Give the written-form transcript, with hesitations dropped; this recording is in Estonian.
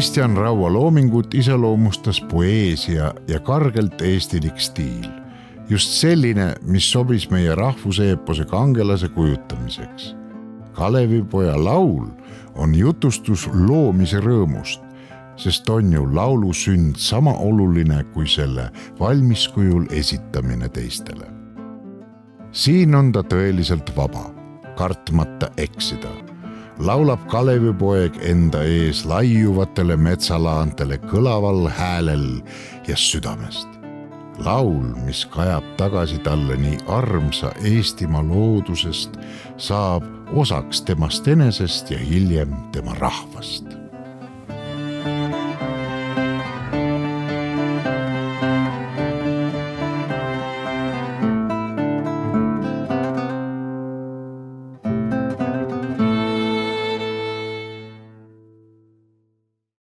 Kristjan Raua loomingut iseloomustas poeesia ja kargelt eestilik stiil. Just selline, mis sobis meie rahvuseepose kangelase kujutamiseks. Kalevipoja laul on jutustus loomise rõõmust, sest on ju laulu sünd sama oluline kui selle valmiskujul esitamine teistele. Siin on ta tõeliselt vaba, kartmata eksida. Laulab Kalevipoeg enda ees laiuvatele metsalaantele kõlaval häälel ja südamest. Laul, mis kajab tagasi talle nii armsa Eestimaa loodusest, saab osaks temast enesest ja hiljem tema rahvast.